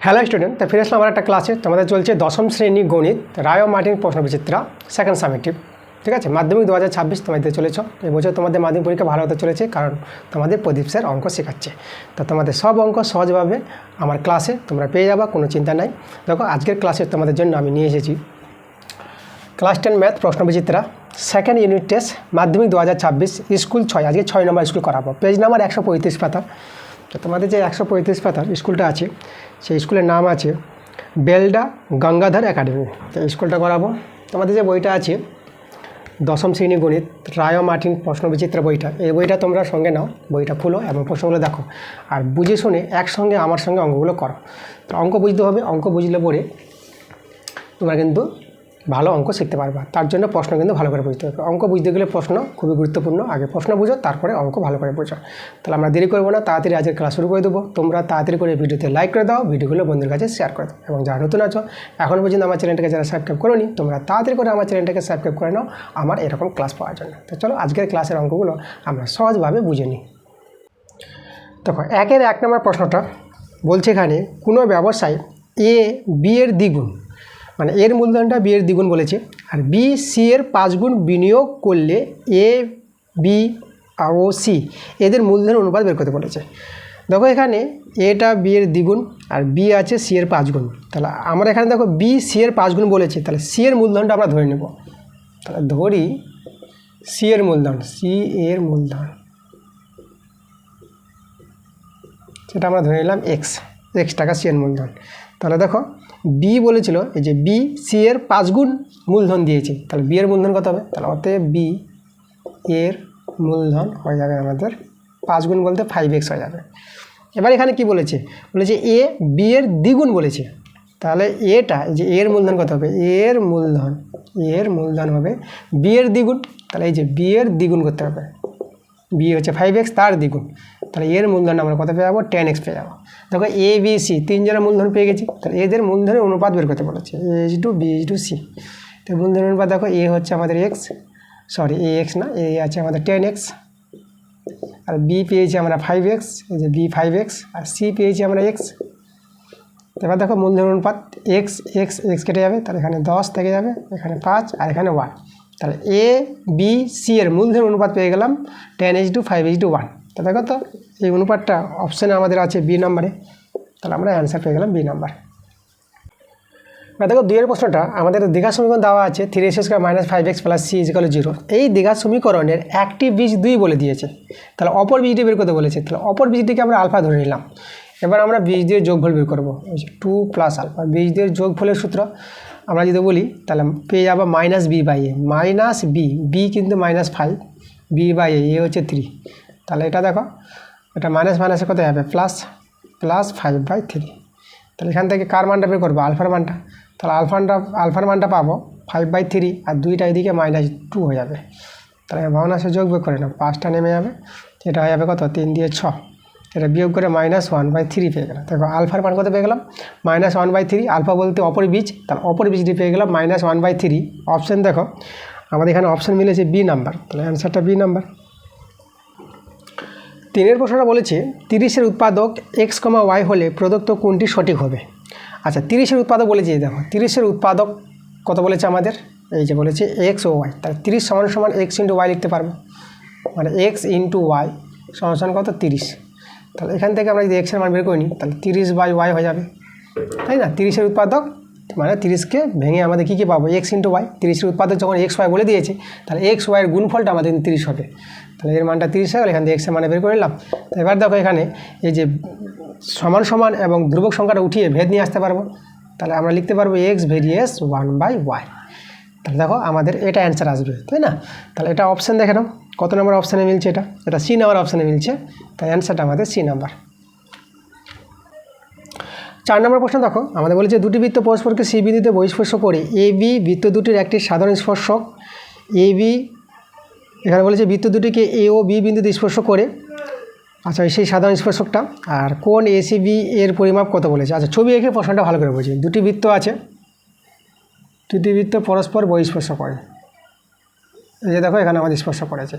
Hello student, তো ফিরে আসলাম আমার একটা ক্লাসে। তোমাদের চলছে দশম শ্রেণী গণিত রায় ও মার্টিন প্রশ্নবিচিত্রা সেকেন্ড সামেটিভ। ঠিক আছে, মাধ্যমিক 2026 তোমাদের চলেছ। এই বছর তোমাদের মাধ্যমিক পরীক্ষা ভালো হতে চলেছে, কারণ তোমাদের প্রদীপ স্যার অঙ্ক শেখাচ্ছে। তো তোমাদের সব অঙ্ক সহজভাবে আমার ক্লাসে তোমরা পেয়ে যাবা, কোনো চিন্তা নাই। দেখো, আজকের ক্লাসে তোমাদের জন্য আমি নিয়ে এসেছি ক্লাস 10 ম্যাথ প্রশ্নবিচিত্রা সেকেন্ড ইউনিট টেস্ট মাধ্যমিক 2026 স্কুল 6। আজকে 6 নম্বর স্কুল করাবো। পেজ নাম্বার 135 পাতা। তো তোমাদের যে 135 পাতার স্কুলটা আছে, সেই স্কুলের নাম আছে বেলডা গঙ্গাধর একাডেমি। তো স্কুলটা করাবো। তোমাদের যে বইটা আছে দশম শ্রেণী গণিত রায় ও মার্টিন প্রশ্নবিচিত্রা বইটা, এই বইটা তোমরা সঙ্গে নাও, বইটা খুলো এবং প্রশ্নগুলো দেখো, আর বুঝে শুনে একসঙ্গে আমার সঙ্গে অঙ্কগুলো করো। তো অঙ্ক বুঝতে হবে, অঙ্ক বুঝলে পরে তোমরা কিন্তু ভালো অঙ্ক শিখতে পারবা। তার জন্য প্রশ্ন কিন্তু ভালো করে বুঝতে হবে। অঙ্ক বুঝতে গেলে প্রশ্ন খুবই গুরুত্বপূর্ণ। আগে প্রশ্ন বুঝো, তারপরে অঙ্ক ভালো করে বোঝো। তাহলে আমরা দেরি করবো না, তাড়াতাড়ি আজকের ক্লাস শুরু করে দেবো। তোমরা তাড়াতাড়ি করে ভিডিওতে লাইক করে দাও, ভিডিওগুলো বন্ধুদের কাছে শেয়ার করে দাও, এবং যারা নতুন আছো এখন পর্যন্ত আমার চ্যানেলটাকে যারা সাবস্ক্রাইব করোনি, তোমরা তাড়াতাড়ি করে আমার চ্যানেলটাকে সাবস্ক্রাইব করে নাও আমার এরকম ক্লাস পাওয়ার জন্য। তো চলো আজকের ক্লাসের অঙ্কগুলো আমরা সহজভাবে বুঝে নিই। দেখো, 1 নম্বর প্রশ্নটা বলছে এখানে কোনো ব্যবসায় এ বি এর দ্বিগুণ, মানে এর মূলধনটা বি এর দ্বিগুণ বলেছে, আর বি সি এর 5 গুণ বিনিয়োগ করলে এ বি ও সি এদের মূলধনের অনুপাত বের করতে বলেছে। দেখো, এখানে এটা বি এর দ্বিগুণ আর বি আছে সি এর 5 গুণ। তাহলে আমরা এখানে দেখো বি সি এর 5 গুণ বলেছে, তাহলে সি এর মূলধনটা আমরা ধরে নেব। তাহলে ধরি সি এর মূলধন, সি এর মূলধন সেটা আমরা ধরে নিলাম এক্স টাকা সি এর মূলধন। তাহলে দেখো, বি বলেছিল এই যে বি সি এর 5 গুণ মূলধন দিয়েছে, তাহলে বি এর মূলধন কত হবে? তাহলে অতএব বি এর মূলধন হয়ে যাবে আমাদের 5 গুণ বলতে 5x হয়ে যাবে। এবার এখানে কি বলেছে? বলেছে এ বি এর দ্বিগুণ বলেছে, তাহলে এটা এই যে এর মূলধন কত হবে? এর মূলধন হবে বি এর দ্বিগুণ। তাহলে এই যে বি এর দ্বিগুণ করতে হবে, বি হচ্ছে 5x, তার দ্বিগুণ। তাহলে এর মূলধন আমরা কত পেয়ে যাবো? 10x পেয়ে যাবো। দেখো, এ বি সি তিনজনের মূলধন পেয়ে গেছি, তাহলে এদের মূলধনের অনুপাত বের করতে বলেছে, H to B H to C. তো মূলধনের অনুপাত দেখো, এ হচ্ছে আমাদের এক্স, সরি এ এক্স না, এ আছে আমাদের 10x, আর বি পেয়েছি আমরা 5x, এই যে বি 5x, আর সি পেয়েছি আমরা এক্স। এবার দেখো মূলধনের অনুপাত এক্স এক্স এক্স কেটে যাবে, তাহলে এখানে 10 থেকে যাবে, এখানে 5 আর এখানে 1। তাহলে এ বি সি এর মূলধন অনুপাত পেয়ে গেলাম 10:5:1। তো দেখো তো এই অনুপাতটা অপশানে আমাদের আছে বি নাম্বারে, তাহলে আমরা অ্যান্সার পেয়ে গেলাম বি নাম্বার। দেখো, 2 এর প্রশ্নটা আমাদের দীঘার সমীকরণ দেওয়া আছে 3x² - 5x + c = 0। এই দীঘার সমীকরণের একটি বীজ 2 বলে দিয়েছে, তাহলে অপর বীজটি বের করতে বলেছে। তাহলে অপর বীজটিকে আমরা আলফা ধরে নিলাম। এবার আমরা বীজ দিয়ে যোগফল বের করবো, 2 + আলফা। বীজ দিয়ে যোগফলের সূত্র আমরা যদি বলি, তাহলে পেয়ে যাবো -b/a, বি কিন্তু -5, b/a, এ হচ্ছে 3। তাহলে এটা দেখো, এটা মাইনাস মাইনাসে কত হবে? প্লাস 5/3। তাহলে এখান থেকে কার মানটা বের করবো? আলফার মানটা। তাহলে আলফার মানটা পাবো 5/3, আর 2টা এদিকে -2 হয়ে যাবে। তাহলে ভাবনাসে যোগ বের করে নাও, 5টা নেমে যাবে, এটা হয়ে যাবে কত? 3 দিয়ে 6, এটা বিয়োগ করে -1/3 পেয়ে গেলাম। দেখো, আলফার মান কত পেয়ে গেলাম? -1/3। আলফা বলতে অপর বীজ, তাহলে অপর বীজটি পেয়ে গেলাম -1/3। অপশান দেখো, আমাদের এখানে অপশান মিলেছে বি নাম্বার, তাহলে অ্যান্সারটা বি নাম্বার। 3 এর প্রশ্নটা বলেছে 30-এর উৎপাদক x, y হলে প্রদত্ত কোনটি সঠিক হবে? আচ্ছা, 30-এর উৎপাদক বলেছে, দেখো 30-এর উৎপাদক কত বলেছে আমাদের? এই যে বলেছে x ও y, তাহলে 30 = x × y লিখতে পারবো, মানে x × y = কত? 30। তাহলে এখান থেকে আমরা যদি x এর মান বের করে নিই, তাহলে 30/y হয়ে যাবে, তাই না? 30-এর উৎপাদক মানে 30কে ভেঙে আমাদের কী পাবো? x × y। 30-এর উৎপাদক যখন x y বলে দিয়েছে, তাহলে x y এর গুণফলটা আমাদের 30 হবে। তাহলে এর মানটা 30 হয়ে গেল, এখান থেকে x এর মানে বের করে নিলাম। এবার দেখো, এখানে এই যে সমান সমান এবং ধ্রুবক সংখ্যাটা উঠিয়ে ভেদ নিয়ে আসতে পারবো, তাহলে আমরা লিখতে পারবো x ভেরিয়েস 1/y। তাহলে দেখো আমাদের এটা অ্যান্সার আসবে, তাই না? তাহলে এটা অপশান দেখে নাও, কত নম্বর অপশানে মিলছে? এটা সি নাম্বার অপশানে মিলছে, তাই অ্যান্সারটা আমাদের সি নাম্বার। 4 নম্বর প্রশ্ন দেখো, আমাদের বলেছে দুটি বৃত্ত পরস্পরকে সি বিন্দুতে বহিঃস্পর্শ করে এ বি বৃত্ত দুটির একটি সাধারণ স্পর্শক এ বি, এখানে বলেছে বৃত্ত দুটিকে এ ও বি বিন্দুতে স্পর্শ করে। আচ্ছা, সেই সাধারণ স্পর্শকটা আর কোণ এসিবি এর পরিমাপ কত বলেছে? আচ্ছা, ছবি এঁকে প্রশ্নটা ভালো করে বুঝি। দুটি বৃত্ত আছে, দুটি বৃত্ত পরস্পর বহিঃস্পর্শ করে, এই যে দেখো এখানে আমাদের স্পর্শ করেছে,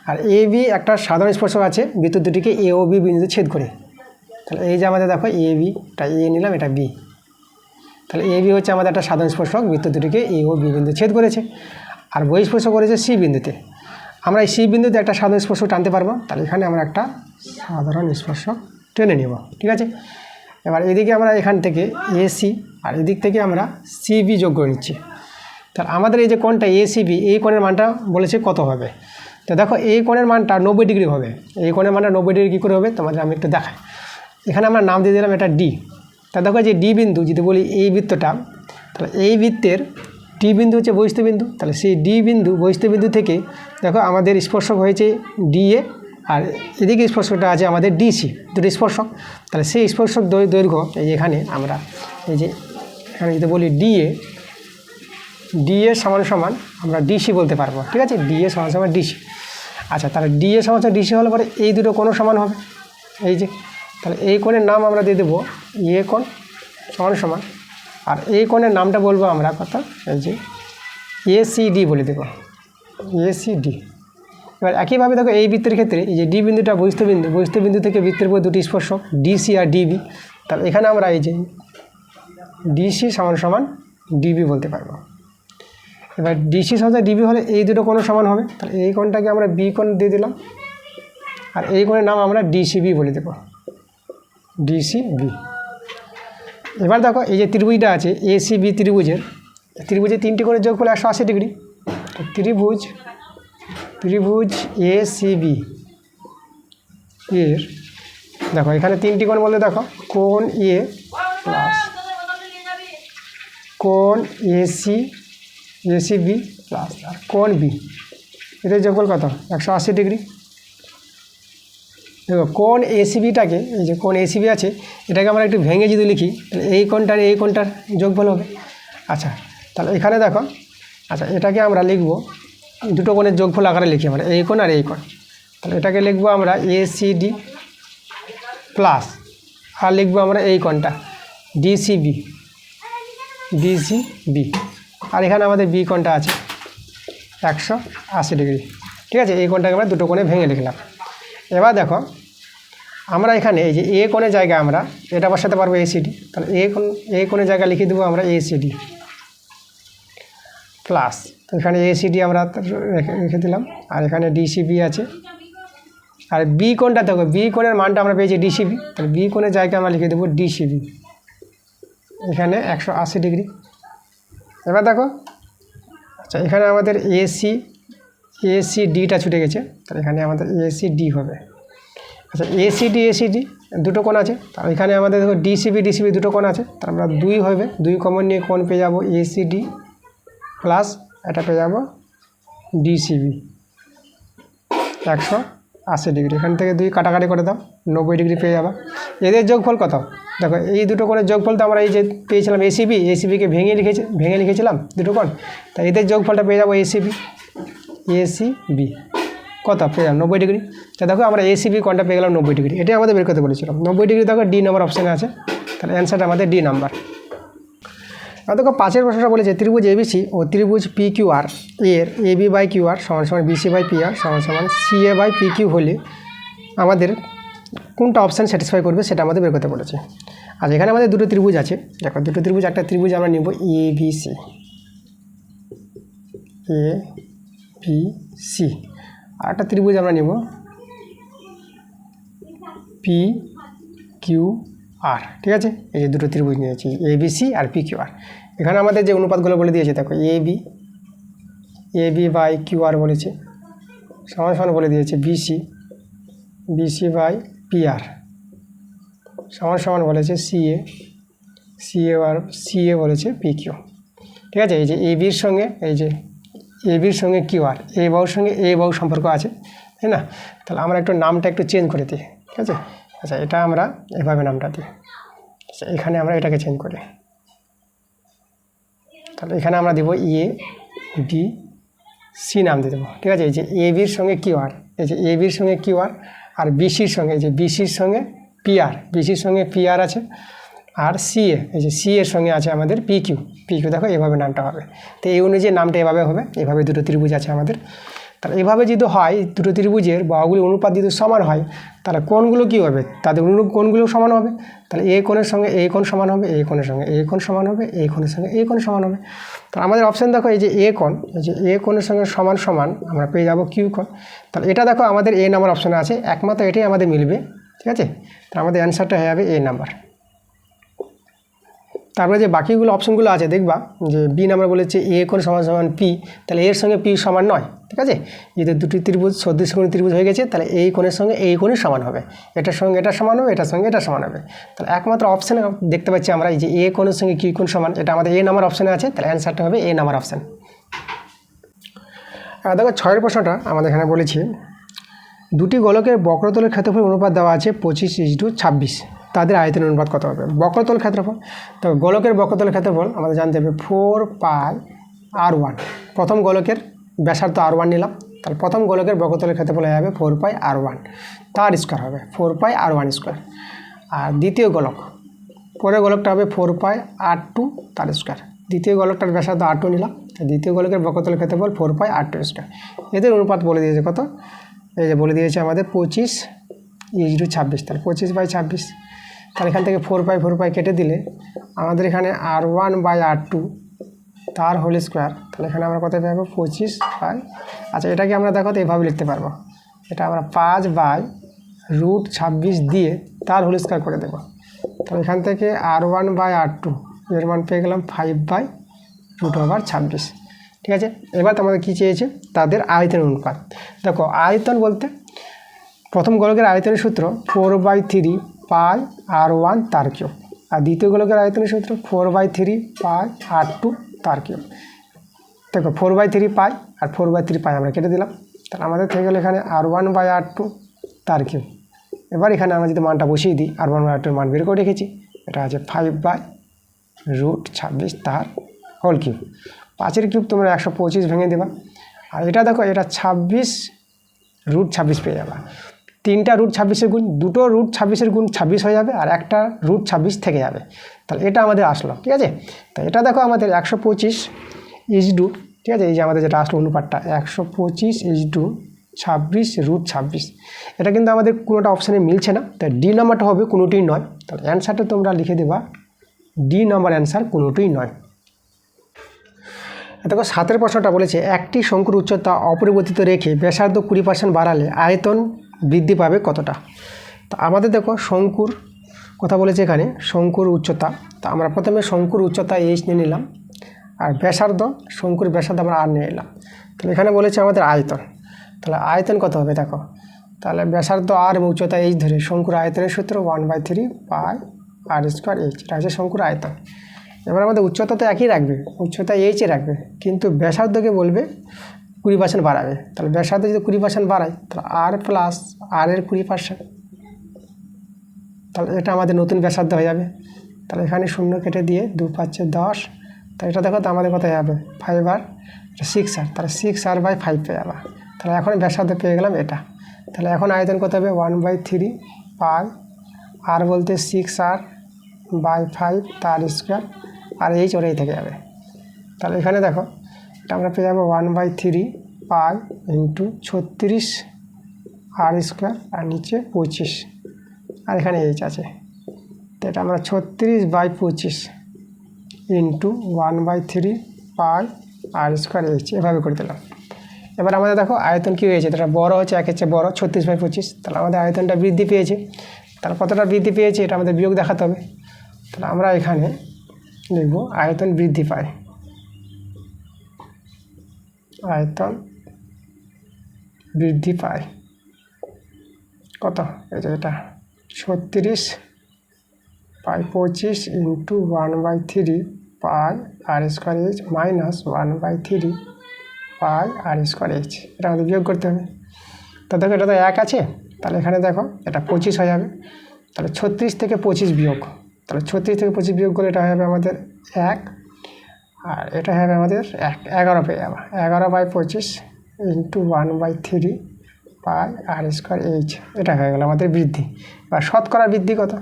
আর এ বি একটা সাধারণ স্পর্শক আছে বৃত্ত দুটিকে এ ও বি বিন্দুতে ছেদ করে। তাহলে এই যে আমাদের দেখো এ বি, এটা এ নিলাম, এটা বি। তাহলে এ বি হচ্ছে আমাদের একটা সাধারণ স্পর্শক, বৃত্ত দুটিকে এ ও বি বিন্দু ছেদ করেছে, আর বহিঃস্পর্শ করেছে সি বিন্দুতে। আমরা এই সি বিন্দুতে একটা সাধারণ স্পর্শক টানতে পারবো। তাহলে এখানে আমরা একটা সাধারণ স্পর্শক টেনে নেব, ঠিক আছে। এবার এদিকে আমরা এখান থেকে এসি আর এদিক থেকে আমরা সিবি যোগ করে নিচ্ছি। তাহলে আমাদের এই যে কোণটা এসিবি, এই কোণের মানটা বলেছে কত হবে। তো দেখো এই কোণের মানটা 90 ডিগ্রি হবে। এই কোণের মানটা 90 ডিগ্রি কী করে হবে তোমাদের আমি একটু দেখাই। এখানে আমরা নাম দিয়ে দিলাম এটা ডি। তা দেখো যে ডি বিন্দু যদি বলি এই বৃত্তটা, তাহলে এই বৃত্তের ডি বিন্দু হচ্ছে বহিস্থ বিন্দু। তাহলে সেই ডি বিন্দু বহিস্থ বিন্দু থেকে দেখো আমাদের স্পর্শক হয়েছে ডিএ, আর এদিকে স্পর্শকটা আছে আমাদের ডিসি, দুটো স্পর্শক। তাহলে সেই স্পর্শক দৈর্ঘ্য এই এখানে আমরা এই যে এখানে যদি বলি ডিএ, ডিএ সমান সমান আমরা ডিসি বলতে পারবো, ঠিক আছে। ডিএ সমান সমান ডিসি। আচ্ছা, তাহলে ডিএ সমান সমান ডিসি হলে পরে এই দুটো কোণ সমান হবে, এই যে। তাহলে এই কোণের নাম আমরা দিয়ে দেবো এ কোণ সমান সমান, আর এই কোণের নামটা বলবো আমরা কত, এই যে এসিডি বলে দেবো, এসিডি। এবার একইভাবে দেখো এই বৃত্তের ক্ষেত্রে এই যে ডি বিন্দুটা বহিস্থ বিন্দু, বহিস্থ বিন্দু থেকে বৃত্তের উপর দুটি স্পর্শক ডিসি আর ডিবি। তাহলে এখানে আমরা এই যে ডিসি সমান সমান ডিবি বলতে পারবো। এবার ডিসি সমান ডিবি হলে এই দুটো কোণ সমান হবে। তাহলে এই কোণটাকে আমরা বি কোণ দিয়ে দিলাম, আর এই কোণের নাম আমরা ডিসিবি বলে দেবো, ডিসিবি। এবার দেখো এই যে ত্রিভুজটা আছে এসিবি ত্রিভুজের, ত্রিভুজের তিনটি কোণের যোগফল 180 ডিগ্রি। ত্রিভুজ এসিবি এর দেখো এখানে তিনটি কোণ বলতে দেখো কোণ এ প্লাস কোণ এসিবি প্লাস আর কোণ বি, এদের যোগফল কত 180 ডিগ্রি। দেখো কোণ এসিবিটাকে, এই যে কোণ এসিবি আছে এটাকে আমরা একটু ভেঙে যদি লিখি, তাহলে এই কোণটার এই কোণটার যোগফল হবে। আচ্ছা, তাহলে এখানে দেখো, আচ্ছা এটাকে আমরা লিখব দুটো কোণের যোগফল আকারে লিখি আমরা, এই কোণ আর এই কোণ। তাহলে এটাকে লিখবো আমরা এসিডি প্লাস, আর লিখবো আমরা এই কোণটা ডিসিবি, আর এখানে আমাদের বি কোণটা আছে 180 ডিগ্রি, ঠিক আছে। এই কোণটাকে আমরা দুটো কোণে ভেঙে লিখলাম। এবার দেখো আমরা এখানে এই যে এ কোণের জায়গায় আমরা এটা বসাতে পারবো এসিডি। তাহলে এই কোণের জায়গায় লিখে দেবো আমরা এসিডি প্লাস, তো এখানে এসিডি আমরা রেখে দিলাম, আর এখানে ডিসিবি আছে। আর বি কোণটা দেখো, বি কোণের মানটা আমরা পেয়েছি ডিসিবি, তাহলে বি কোণের জায়গায় আমরা লিখে দেবো ডিসিবি, এখানে 180 ডিগ্রি। এবার দেখো, আচ্ছা এখানে আমাদের এসিডিটা ছুটে গেছে, তাহলে এখানে আমাদের এসিডি হবে। আচ্ছা এসিডি দুটো কোণ আছে, তাহলে এখানে আমাদের দেখো ডিসিবি দুটো কোণ আছে, তাহলে আমরা 2 হবে, 2 কমন নিয়ে কোণ পেয়ে যাবো এসিডি প্লাস এটা পেয়ে যাবো ডিসিবি 180 ডিগ্রি। এখান থেকে 2 কাটাকাটি করে দাও, 90 ডিগ্রি পেয়ে যাবা। এদের যোগফল কত দেখো, এই দুটো কোণের যোগফল তো আমরা এই যে পেয়েছিলাম এসিবিকে ভেঙে লিখেছিলাম দুটো কোণ, তাই এদের যোগফলটা পেয়ে যাবো এসিবি কত পেয়ে যাবো 90 ডিগ্রি। তা দেখো আমরা এসিবি কোণটা পেয়ে গেলাম 90 ডিগ্রি, এটাই আমাদের বের করতে বলেছিলাম। 90 ডিগ্রি দেখো ডি নম্বর অপশানে আছে, তাহলে অ্যান্সারটা আমাদের ডি নাম্বার। আর দেখো 5 প্রশ্নটা বলেছে ত্রিভুজ এবিসি ও ত্রিভুজ পিকিউআর এর এবি বাই কিউআর সমান সমান বিসি বাই পিআর সমান সমান সিএ বাই পিকিউ হলে আমাদের কোনটা অপশান স্যাটিসফাই করবে সেটা আমাদের বের করতে বলেছে। আর এখানে আমাদের দুটো ত্রিভুজ আছে, দেখো দুটো ত্রিভুজ, একটা ত্রিভুজ আমরা নিব এবিসি, আর একটা ত্রিভুজ আমরা নিব পি কিউ আর, ঠিক আছে। এই যে দুটো ত্রিভুজ নিয়েছি এবিসি আর পি কিউ আর। এখানে আমাদের যে অনুপাতগুলো বলে দিয়েছে দেখো এবি বাই কিউ আর বলেছে, সমান সমান বলে দিয়েছে বিসি বাই পি আর সমান সমান বলেছে সিএ বলেছে পি কিউ, ঠিক আছে। এই যে এবির সঙ্গে কিউ আর, এ বাহুর সঙ্গে এ বাহু সম্পর্ক আছে, তাই না। তাহলে আমরা একটু নামটা একটু চেঞ্জ করে দিই, ঠিক আছে। আচ্ছা এটা আমরা এভাবে নামটা দিই, আচ্ছা এখানে আমরা এটাকে চেঞ্জ করি, তাহলে এখানে আমরা দেবো বি সি নাম দিয়ে দেবো, ঠিক আছে। এই যে এবির সঙ্গে কিউ আর, এই যে এবির সঙ্গে কিউ আর, আর বিসির সঙ্গে এই যে বিসির সঙ্গে পি আর আছে, আর সিএ, এই যে সি এর সঙ্গে আছে আমাদের পি কিউ দেখো এভাবে নামটা হবে। তো এই অনুযায়ী নামটা এভাবে হবে, এভাবে দুটো ত্রিভুজ আছে আমাদের। তাহলে এভাবে যদি হয় দুটো ত্রিভুজের বাহুগুলি অনুপাত যদি সমান হয় তাহলে কোণগুলো কী হবে, তাদের অনুরূপ কোণগুলো সমান হবে। তাহলে এ কোণের সঙ্গে এই কোণ সমান হবে, এই কোণের সঙ্গে এই কোণ সমান হবে, এই কোণের সঙ্গে এই কোণ সমান হবে। তাহলে আমাদের অপশান দেখো এই যে এ কোণ, এই যে এ কোণের সঙ্গে সমান সমান আমরা পেয়ে যাব কিউ কোণ। তাহলে এটা দেখো আমাদের এ নাম্বার অপশানে আছে, একমাত্র এটাই আমাদের মিলবে, ঠিক আছে। তাহলে আমাদের অ্যান্সারটা হয়ে যাবে এ নাম্বার। তারপরে যে বাকিগুলো অপশনগুলো আছে দেখবা যে বি নাম্বার বলেছে এ কোণ সমান সমান পি, তাহলে এর সঙ্গে পি সমান নয়, ঠিক আছে। যদি দুটি ত্রিভুজ সদৃশকোণী ত্রিভুজ হয়ে গেছে তাহলে এই কোণের সঙ্গে এই কোণই সমান হবে, এটার সঙ্গে এটা সমান হবে, এটার সঙ্গে এটা সমান হবে। তাহলে একমাত্র অপশানে দেখতে পাচ্ছি আমরা এই যে এ কোণের সঙ্গে কি কোণ সমান, এটা আমাদের এ নাম্বার অপশানে আছে, তাহলে অ্যান্সারটা হবে এ নাম্বার অপশান। দেখো 6 প্রশ্নটা আমাদের এখানে বলেছি দুটি গোলকের বক্রতলের ক্ষেত্রফল অনুপাত দেওয়া আছে 25:26, তাদের আয়তনের অনুপাত কত হবে। বক্রতল ক্ষেত্রফল, তো গোলকের বক্রতলের ক্ষেত্রফল আমাদের জানতে হবে 4πr1। প্রথম গোলকের ব্যাসার্ধ r1 নিলাম, তাহলে প্রথম গোলকের বক্রতলের ক্ষেত্রফল হয়ে যাবে 4πr1, তার স্কোয়ার হবে 4πr1 স্কোয়ার। আর দ্বিতীয় গোলক, পরের গোলকটা হবে 4πr2 তার স্কোয়ার। দ্বিতীয় গোলকটার ব্যাসার্ধ r2 নিলাম, দ্বিতীয় গোলকের বক্রতলের ক্ষেত্রফল 4πr2 স্কোয়ার। এদের অনুপাত বলে দিয়েছে কত, এই যে বলে দিয়েছে আমাদের 25:26, তাহলে 25/26। তাহলে এখান থেকে 4π কেটে দিলে আমাদের এখানে r1/r2 তার হোল স্কোয়ার, তাহলে এখানে আমরা কত পাবো 25 বাই, আচ্ছা এটাকে আমরা দেখো তো এইভাবে লিখতে পারবো, এটা আমরা 5/√26 দিয়ে তার হোল স্কোয়ার করে দেবো। তাহলে এখান থেকে r1/r2 এর মান পেয়ে গেলাম 5/√26, ঠিক আছে। এবার তোমাদের কী চেয়েছে, তাদের আয়তন অনুপাত। দেখো আয়তন বলতে প্রথম গোলকের আয়তনের সূত্র 4/3πr1 তার কিউব, আর দ্বিতীয় গোলকের আয়তনের সূত্র 4/3πr2 তার কিউব। দেখো 4/3π আর 4/3π আমরা কেটে দিলাম, তাহলে আমাদের থেকে গেলো এখানে r1/r2 তার কিউব। এবার এখানে আমরা যদি মানটা বসিয়ে দিই, r1/r2 মান বের করে রেখেছি, এটা আছে 5/√26 তার হোল কিউব। 5-এর কিউব তোমরা 125 ভেঙে দেবা, আর এটা দেখো এটা 26√26 পেয়ে যাবা। 3টা √26-এর গুণ, দুটো √26-এর গুণ 26 হয়ে যাবে, আর একটা √26 থেকে যাবে, তাহলে এটা আমাদের আসলো, ঠিক আছে। তো এটা দেখো আমাদের 125:, ঠিক আছে, এই যে আমাদের যেটা আসলো অনুপাতটা 125:26√26, এটা কিন্তু আমাদের কোনোটা অপশানে মিলছে না, তাই ডি নাম্বারটা হবে কোনোটিই নয়। তাহলে অ্যান্সারটা তোমরা লিখে দেবা ডি নাম্বার অ্যান্সার কোনোটিই নয়। দেখো 7 প্রশ্নটা বলেছে একটি শঙ্কুর উচ্চতা অপরিবর্তিত রেখে ব্যাসার্ধ 20% বাড়ালে আয়তন বৃদ্ধি পাবে কতটা। তো আমাদের দেখো শঙ্কুর কথা বলেছে এখানে, শঙ্কুর উচ্চতা, তো আমরা প্রথমে শঙ্কুর উচ্চতা h নিয়ে নিলাম, আর ব্যাসার্ধ শঙ্কুর ব্যাসার্ধ আমরা r নিয়ে নিলাম। তাহলে এখানে বলেছে আমাদের আয়তন, তাহলে আয়তন কত হবে দেখো, তাহলে ব্যাসার্ধ r এবং উচ্চতা h ধরে শঙ্কুর আয়তনের সূত্র 1/3πr²h, এটা হচ্ছে শঙ্কুর আয়তন। এবার আমাদের উচ্চতা তো একই রাখবে, উচ্চতা h-এ রাখবে, কিন্তু ব্যাসার্ধকে বলবে 20% বাড়াবে। তাহলে ব্যাসার্ধ যদি 20% বাড়ায় তাহলে r+r-এর 20%, তাহলে এটা আমাদের নতুন ব্যাসার্ধ হয়ে যাবে। তাহলে এখানে 0 কেটে দিয়ে 2×5 = 10, তাহলে এটা দেখো তো আমাদের কত হয়ে যাবে 5/6r, তাহলে 6r/5 পেয়ে যাবে। তাহলে এখন ব্যাসার্ধ পেয়ে গেলাম এটা। তাহলে এখন আয়তন কত হবে 1/3π, r বলতে 6r/5 তার স্কোয়ার, আর h ওটাই থেকে যাবে। তাহলে এখানে দেখো এটা আমরা পেয়ে যাবো 1/3π × 36r², আর নিচে 25, আর এখানে h আছে, তো এটা আমরা 36/25 × 1/3πr²h এভাবে করে দিলাম। এবার আমাদের দেখো আয়তন কী হয়েছে, এটা বড় হচ্ছে, একের চেয়ে বড় 36/25, তাহলে আমাদের আয়তনটা বৃদ্ধি পেয়েছে। তাহলে কতটা বৃদ্ধি পেয়েছে এটা আমাদের বিয়োগ দেখাতে হবে। তাহলে আমরা এখানে লিখব আয়তন বৃদ্ধি পায়, আয়তন বৃদ্ধি পায় কত, এই যে এটা 36/25 × 1/3πr²h মাইনাস 1/3πr²h, এটা আমাদের বিয়োগ করতে হবে। তো দেখো এটা তো 1 আছে, তাহলে এখানে দেখো এটা 25 হয়ে যাবে। তাহলে 36 থেকে 25 বিয়োগ, তাহলে 36 থেকে 25 বিয়োগ করলে এটা হবে আমাদের 1, আর এটা হবে আমাদের 11 পেয়ে যাবে। 11/25 × 1/3πr²h, এটা হয়ে গেল আমাদের বৃদ্ধি। বা শতকরা বৃদ্ধি কত,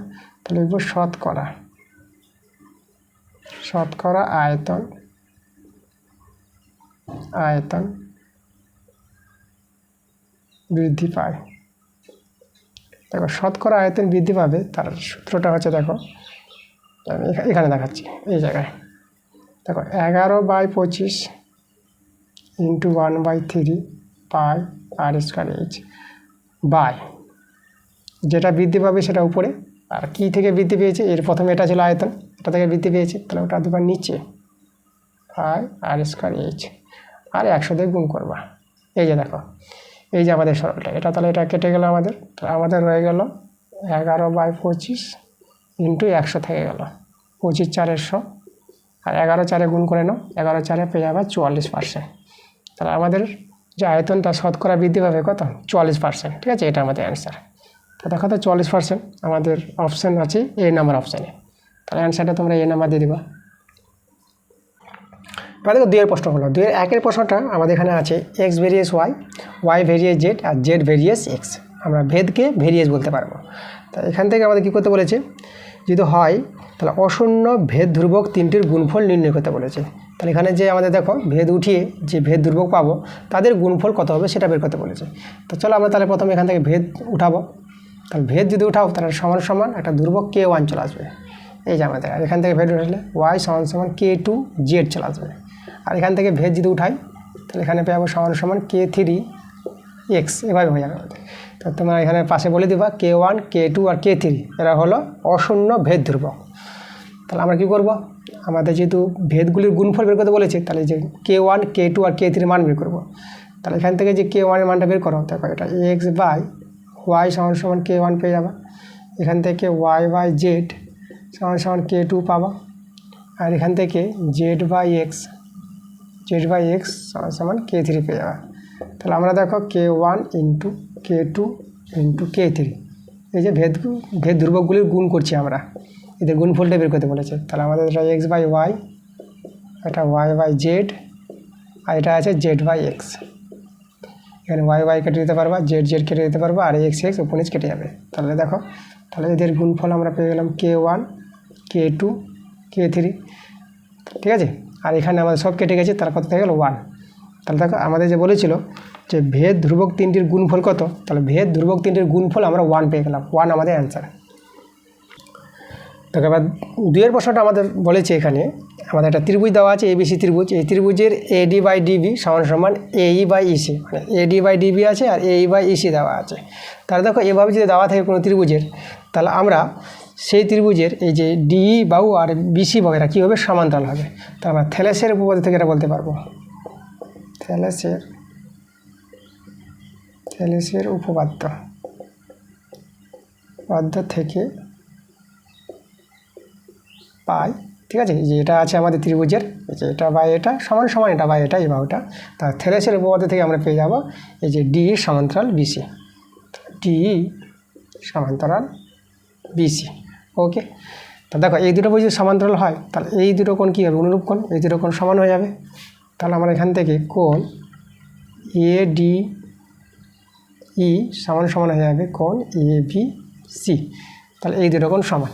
তাহলে লিখব শতকরা আয়তন বৃদ্ধি পায়। দেখো শতকরা আয়তন বৃদ্ধি পাবে, তার সূত্রটা হচ্ছে দেখো আমি এখানে দেখাচ্ছি এই জায়গায়। দেখো 11/25 × 1/3 পাই r²h বাই যেটা বৃদ্ধি পাবে সেটা উপরে, আর কি থেকে বৃদ্ধি পেয়েছে, এর প্রথমে এটা ছিল আয়তন, এটা থেকে বৃদ্ধি পেয়েছে, তাহলে ওটা দুবার নিচে পাই r²h আর 100 দিয়ে গুণ করবা। এই যে দেখো এই যে আমাদের সরলটা, এটা তাহলে এটা কেটে গেল আমাদের, তাহলে আমাদের রয়ে গেল 11/25 × 100 থেকে গেল 25 × 4 = 100, আর 11 4 গুণ করে নাও, 11 4 পেয়ে যাবে 44%। তাহলে আমাদের যে আয়তনটা শতকরা বৃদ্ধি পাবে কত, 44%। ঠিক আছে, এটা আমাদের অ্যান্সার। তো দেখো তো 44% আমাদের অপশান আছে এ নাম্বার অপশানে, তাহলে অ্যান্সারটা তোমরা এ নাম্বার দিয়ে দিবা। এবার দেখো 2-এর প্রশ্ন হলো, 2-এর 1-এর প্রশ্নটা আমাদের এখানে আছে x ভেরিয়েস y, y ভেরিয়েস z আর z ভেরিয়েস x। আমরা ভেদকে ভেরিয়েস বলতে পারবো। তা এখান থেকে আমাদের কী করতে বলেছে, যদি হয় তাহলে অশূন্য ভেদ ধ্রুবক তিনটির গুণফল নির্ণয় করতে বলেছে। তাহলে এখানে যে আমাদের দেখো ভেদ উঠিয়ে যে ভেদ ধ্রুবক পাবো তাদের গুণফল কত হবে সেটা বের করতে বলেছে। তো চলো আমরা তাহলে প্রথমে এখান থেকে ভেদ উঠাবো। তাহলে ভেদ যদি উঠাও তাহলে সমান সমান একটা ধ্রুবক k1 চলে আসবে। এই যে আমাদের এখান থেকে ভেদ উঠালে y সমান সমান k2z চলে আসবে। আর এখান থেকে ভেদ যদি উঠাই তাহলে এখানে পাবো সমান সমান k3x, এভাবে হয়ে যাবে আমাদের। তো তোমরা এখানে পাশে বলে দিবা k1 k2 আর k3 এরা হলো অশূন্য ভেদ ধ্রুবক। তাহলে আমরা কী করব, আমাদের যেহেতু ভেদগুলির গুণফল বের করতে বলেছে, তাহলে যে k1 k2 আর k3 মান বের করব। তাহলে এখান থেকে যে k1 এর মানটা বের করো, দেখো এটা x/y সমান সমান k1 পেয়ে যাবা। এখান থেকে y/z সমান সমান k2 পাবা। আর এখান থেকে z/x সমান সমান k3 পেয়ে যাবা। তাহলে আমরা দেখো k1 × k2 × k3 এই যে ভেদ ধ্রুবকগুলির গুণ করছি আমরা, এদের গুণফলটা বের করতে বলেছে। তাহলে আমাদের এটা x/y, এটা y/z আর এটা আছে z/x। এখানে y কেটে দিতে পারবা, z কেটে দিতে পারবা, আর x উপর নিচ কেটে যাবে। তাহলে দেখো তাহলে এদের গুণফল আমরা পেয়ে গেলাম k1 k2 k3। ঠিক আছে, আর এখানে আমাদের সব কেটে গেছে, তার কত থেকে গেল 1। তাহলে দেখো আমাদের যে বলেছিল যে ভেদ ধ্রুবক তিনটির গুণফল কত, তাহলে ভেদ ধ্রুবক তিনটির গুণফল আমরা 1 পেয়ে গেলাম, 1 আমাদের অ্যান্সার। দেখো এবার 2-এর প্রশ্নটা আমাদের বলেছে, এখানে আমাদের একটা ত্রিভুজ দেওয়া আছে ABC ত্রিভুজ। এই ত্রিভুজের AD/DB সমান সমান AE/EC, মানে AD/DB আছে আর AE/EC দেওয়া আছে। তাহলে দেখো এভাবে যদি দেওয়া থাকে কোনো ত্রিভুজের, তাহলে আমরা সেই ত্রিভুজের এই যে DE বাহু আর BC বাহু এরা কী হবে, সমান্তরাল হবে। তাহলে আমরা থ্যালেসের উপপাদ্য থেকে এটা বলতে পারবো। থ্যালেসের উপপাদ্য থেকে পাই। ঠিক আছে, যে এটা আছে আমাদের ত্রিভুজের, এই যে এটা বাই এটা সমান সমান এটা বাই এটা এই বাহুটা, তা থ্যালেসের উপপাদ্য থেকে আমরা পেয়ে যাব এই যে DE সমান্তরাল BC, DE সমান্তরাল BC। ওকে, তা দেখো এই দুটো যদি সমান্তরাল হয় তাহলে এই দুটো কোণ কী হবে, অনুরূপ কোণ, এই দুটো কোণ সমান হয়ে যাবে। তাহলে আমরা এখান থেকে কোণ ADE সমান সমান হয়ে যাবে কোণ ABC। তাহলে এই দুটো কোণ সমান।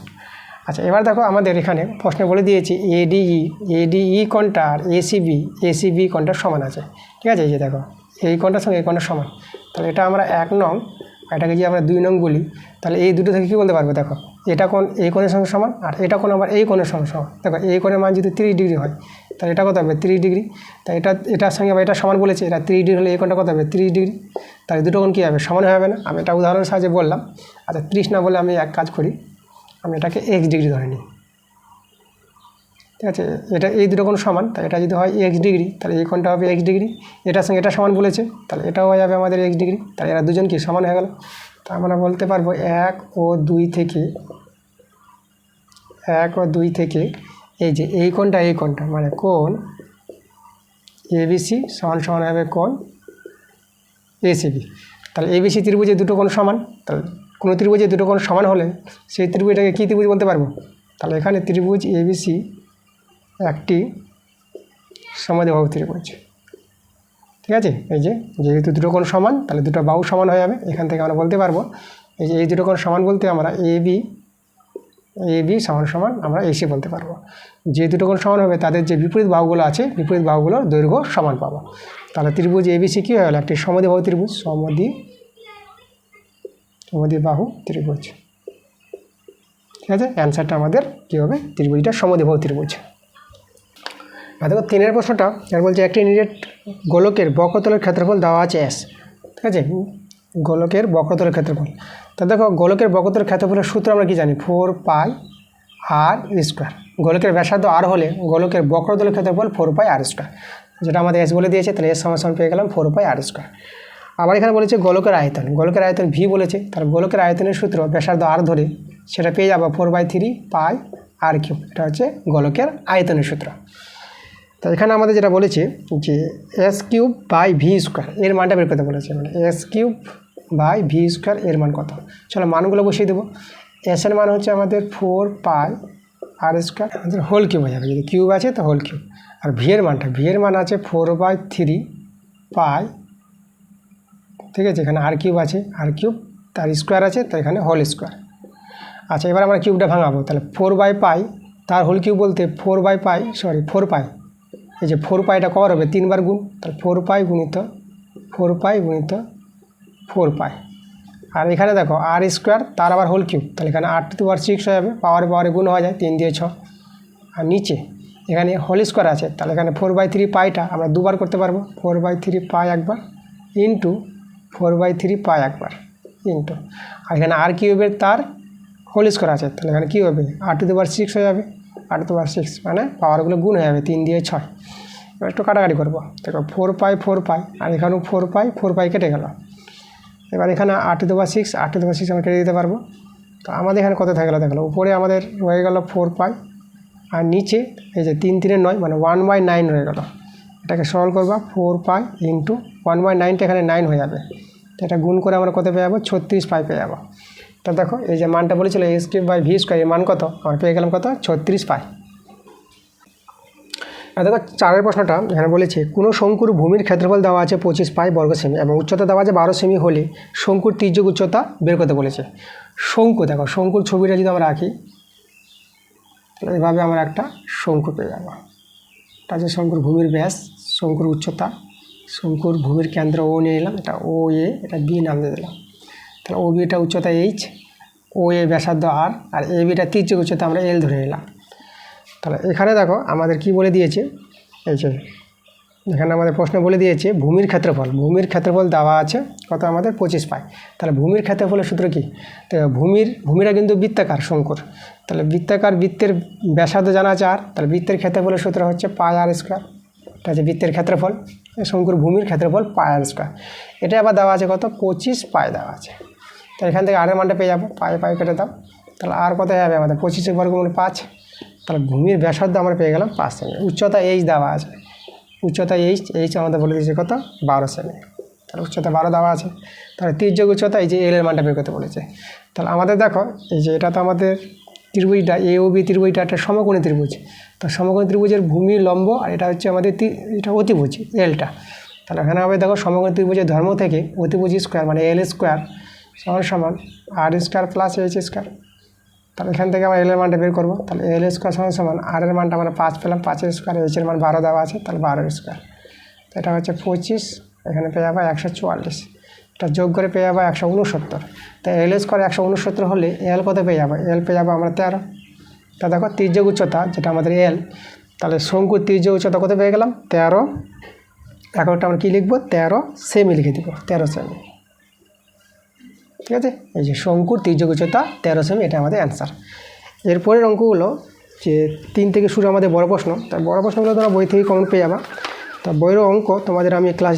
আচ্ছা, এবার দেখো আমাদের এখানে প্রশ্নে বলে দিয়েছি ADE কোণটা আর ACB কোণটার সমান আছে। ঠিক আছে, এই যে দেখো এই কোণটার সঙ্গে এই কোণটার সমান। তাহলে এটা আমরা 1 নং, এটাকে যদি আমরা 2 নং বলি, তাহলে এই দুটো থেকে কী বলতে পারবো, দেখো এটা কোণ এই কোণের সঙ্গে সমান আর এটা কোণ আবার এই কোণের সঙ্গে সমান। দেখো এই কোণের মান যদি 30 ডিগ্রি হয় তাহলে এটা কত হবে, 30 ডিগ্রি। তাই এটার সঙ্গে আবার এটা সমান বলেছে, এটা 30 ডিগ্রি হলে এই কোণটা কত হবে, 30 ডিগ্রি। তাহলে দুটো কোণ কী হবে, সমান হবে না। আমি এটা উদাহরণের সাহায্যে বললাম। আচ্ছা 30 না বলে আমি এক কাজ করি, আমি এটাকে x ডিগ্রি ধরে নিই। ঠিক আছে, এটা এই দুটো কোণ সমান, তাই এটা যদি হয় x ডিগ্রি তাহলে এই কোণটা হবে x ডিগ্রি। এটার সঙ্গে এটা সমান বলেছে, তাহলে এটাও হয়ে যাবে আমাদের x ডিগ্রি। তাহলে এরা দুজন কি সমান হয়ে গেল। তা আমরা বলতে পারবো 1 ও 2 থেকে এই যে এই কোণটা মানে কোণ ABC সমান সমান হবে কোণ ACB। তাহলে ABC ত্রিভুজে দুটো কোণ সমান, তাহলে কোনো ত্রিভুজে দুটো কোণ সমান হলে সেই ত্রিভুজটাকে কী ত্রিভুজ বলতে পারবো। তাহলে এখানে ত্রিভুজ ABC একটি সমদ্বিবাহু ত্রিভুজ। ঠিক আছে, এই যে যেহেতু দুটো কোণ সমান তাহলে দুটো বাহু সমান হয়ে যাবে। এখান থেকে আমরা বলতে পারবো এই যে এই দুটো কোণ সমান বলতে আমরা AB সমান সমান আমরা AC বলতে পারবো। যে দুটো কোণ সমান হবে তাদের যে বিপরীত বাহুগুলো আছে, বিপরীত বাহুগুলোর দৈর্ঘ্য সমান পাবো। তাহলে ত্রিভুজ ABC কী হয়ে গেল, একটি সমদ্বিবাহু ত্রিভুজ, সমদ্বিবাহু ত্রিভুজ। ঠিক আছে, অ্যান্সারটা আমাদের কী হবে? ত্রিভুজটা সমদ্বিবাহু ত্রিভুজ। আর দেখো 3 প্রশ্নটা এর বলছে একটি নিরেট গোলকের বক্রতলের ক্ষেত্রফল দেওয়া আছে এস। ঠিক আছে, গোলকের বক্রতলের ক্ষেত্রফল। তা দেখো গোলকের বক্রতলের ক্ষেত্রফলের সূত্র আমরা কি জানি? 4πr²। গোলকের ব্যাসার্ধ আর হলে গোলকের বক্রতলের ক্ষেত্রফল 4πr², যেটা আমাদের এস বলে দিয়েছে। তাহলে এস সমান পেয়ে গেলাম 4πr²। আবার এখানে বলেছে গোলকের আয়তন, গোলকের আয়তন ভি বলেছে। তাহলে গোলকের আয়তনের সূত্র ব্যাসার্ধ আর ধরে সেটা পেয়ে যাবো 4/3πr³। এটা হচ্ছে গোলকের আয়তনের সূত্র। তো এখানে আমাদের যেটা বলেছে যে s³/v² এর মানটা বের করতে বলেছে, মানে s³/v² এর মান কত? চলো মানগুলো বসিয়ে দেবো। এস এর মান হচ্ছে আমাদের 4πr², আমাদের হোল কিউব হয়ে যাবে, যদি কিউব আছে তো হোল কিউব। আর ভি এর মান আছে 4/3π। ঠিক আছে, এখানে আর কিউব আছে, আর কিউব তার স্কোয়ার আছে, তো এখানে হোল স্কোয়ার। আচ্ছা, এবার আমরা কিউবটা ভাঙাবো। তাহলে 4/π তার হোল কিউব বলতে 4π, এই যে 4πটা কবার হবে? 3 বার গুণ। তাহলে 4π গুণিত 4π। আর এখানে দেখো r² তার আবার হোল কিউব, তাহলে এখানে r⁶ হয়ে যাবে, পাওয়ারে গুণ হয়ে যায়, 3 দিয়ে 6। আর নিচে এখানে হোল স্কোয়ার আছে, তাহলে এখানে 4/3πটা আমরা দুবার করতে পারবো, 4/3π একবার ইন্টু 4/3π একবার ইন্টু, আর এখানে r³ তার হোল স্কোয়ার আছে, তাহলে এখানে কী হবে? r⁶ হয়ে যাবে, r⁶, মানে পাওয়ারগুলো গুণ হয়ে যাবে, 3 দিয়ে 6। এবার একটু কাটাকাটি করবো। দেখো 4π আর এখানেও 4π কেটে গেল। এবার এখানে r⁶ আমরা কেটে দিতে পারবো। তো আমাদের এখানে কত থাকলো দেখলো, উপরে আমাদের রয়ে গেল 4π, আর নিচে এই যে 3 3 9 মানে 1/9 রয়ে গেল। এটাকে সরল করবা, 4π ইন্টু 1/9টা এখানে 9 হয়ে যাবে, তো এটা গুণ করে আমরা কত পেয়ে যাবো? 36π পেয়ে যাবো। তো দেখো এই যে মানটা বলেছিল s³/v² এর মান কত? আমরা পেয়ে গেলাম কত? 36π। আর দেখো 4 প্রশ্নটা এখানে বলেছে কোনো শঙ্কুর ভূমির ক্ষেত্রফল দেওয়া আছে 25π বর্গ সেমি এবং উচ্চতা দেওয়া আছে 12 সেমি হলে শঙ্কুর তির্যক উচ্চতা বের করতে বলেছে। শঙ্কু, দেখো শঙ্কুর ছবিটা যদি আমরা আঁকি, তাহলে এভাবে আমরা একটা শঙ্কু পেয়ে যাবো। এটা হচ্ছে শঙ্কুর ভূমির ব্যাস, শঙ্কুর উচ্চতা, শঙ্কুর ভূমির কেন্দ্র ও নিয়ে নিলাম, এটা ও এ, এটা বি নাম দিয়ে দিলাম। তাহলে ও বিটা উচ্চতা এইচ, ও এ ব্যাসার্ধ আর এ বিটা তির্যক উচ্চতা আমরা এল ধরে নিলাম। তাহলে এখানে দেখো আমাদের কি বলে দিয়েছে, এই যে এখানে আমাদের প্রশ্ন বলে দিয়েছে ভূমির ক্ষেত্রফল দেওয়া আছে কত? আমাদের 25π। তাহলে ভূমির ক্ষেত্রফলের সূত্র কি? তো ভূমিটা কিন্তু বৃত্তাকার শঙ্কুর, তাহলে বৃত্তের ব্যাসার্ধ জানা আছে আর, তাহলে বৃত্তের ক্ষেত্রফলের সূত্র হচ্ছে πr²। এটা হচ্ছে বৃত্তের ক্ষেত্রফল, শঙ্কুর ভূমির ক্ষেত্রফল πr²। এটা আবার দেওয়া আছে কত? 25π দেওয়া আছে। তো এখান থেকে আর এর মানটা পেয়ে যাবো, π কেটে দাও, তাহলে আর কত হবে আমাদের? 25 বর্গমূল 5। তাহলে ভূমির ব্যাসার্ধ আমরা পেয়ে গেলাম 5 সেমি। উচ্চতা এইচ দেওয়া আছে, উচ্চতা এইচ আমাদের বলে দিয়েছে কত? 12 সেমি। তাহলে উচ্চতা 12 দেওয়া আছে। তাহলে তির্যক উচ্চতা এই যে এল এর মানটা বের করতে বলেছে। তাহলে আমাদের দেখো এই যে এটা তো আমাদের ত্রিভুজটা এ ও বি ত্রিভুজটা একটা সমকোণী ত্রিভুজ। তো সমকোণী ত্রিভুজের ভূমি লম্ব আর এটা হচ্ছে আমাদের এটা অতিভুজ এলটা। তাহলে এখানে হবে দেখো সমকোণী ত্রিভুজের ধর্ম থেকে অতিভুজ স্কোয়ার মানে L² সমান r² প্লাস h²। তাহলে এখান থেকে আমরা এল এর মানটা বের করবো। তাহলে L² সমান আর এর মানটা আমরা 5 পেলাম, 5 স্কোয়ার, এইচ এর মান 12 দেওয়া আছে, তাহলে 12²। তো এটা হচ্ছে 25, এখানে পেয়ে যাবো 144, এটা যোগ করে পেয়ে যাবো 169। তাই L² 169 হলে এল কত পেয়ে যাবো? এল পেয়ে যাবো আমরা 13। তা দেখো তির্যক উচ্চতা যেটা আমাদের এল, তাহলে শঙ্কুর তির্যক উচ্চতা কত পেয়ে গেলাম? 13। একটা আমরা কী লিখবো? 13 সেমি লিখে দিব, 13 সেমি। ঠিক আছে, এই যে শঙ্কুর তির্যক উচ্চতা 13 সেমি, এটা আমাদের অ্যান্সার। এরপরের অঙ্কগুলো যে 3 থেকে শুরু আমাদের বড় প্রশ্ন, তাই বড় প্রশ্নগুলো তোমরা বই থেকে কমন পেয়ে যাবা। তা বইয়ের অঙ্ক তোমাদের আমি ক্লাস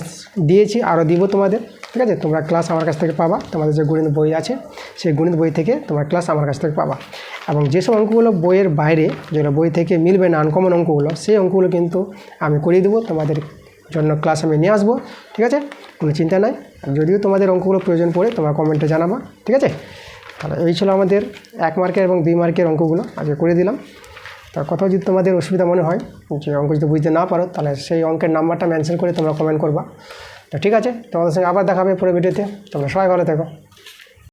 দিয়েছি, আরও দিব তোমাদের। ঠিক আছে, তোমরা ক্লাস আমার কাছ থেকে পাবা, তোমাদের যে গণিত বই আছে সেই গণিত বই থেকে তোমরা ক্লাস আমার কাছ থেকে পাবা। এবং যেসব অঙ্কগুলো বইয়ের বাইরে, যেগুলো বই থেকে মিলবে না, আনকমন অঙ্কগুলো, সেই অঙ্কগুলো কিন্তু আমি করিয়ে দেবো, তোমাদের জন্য ক্লাস আমি নিয়ে আসবো। ঠিক আছে, কোনো চিন্তা নাই। যদিও তোমাদের অঙ্কগুলো প্রয়োজন পড়ে তোমরা কমেন্টে জানাবা। ঠিক আছে, তাহলে এই ছিল আমাদের 1 মার্কের এবং 2 মার্কের অঙ্কগুলো আজকে করে দিলাম। তা কোথাও যদি তোমাদের অসুবিধা মনে হয়, যে অঙ্ক যদি বুঝতে না পারো, তাহলে সেই অঙ্কের নাম্বারটা মেনশন করে তোমরা কমেন্ট করবা। তো ঠিক আছে, তোমাদের সঙ্গে আবার দেখা হবে পরের ভিডিওতে। তোমরা সবাই ভালো থেকো।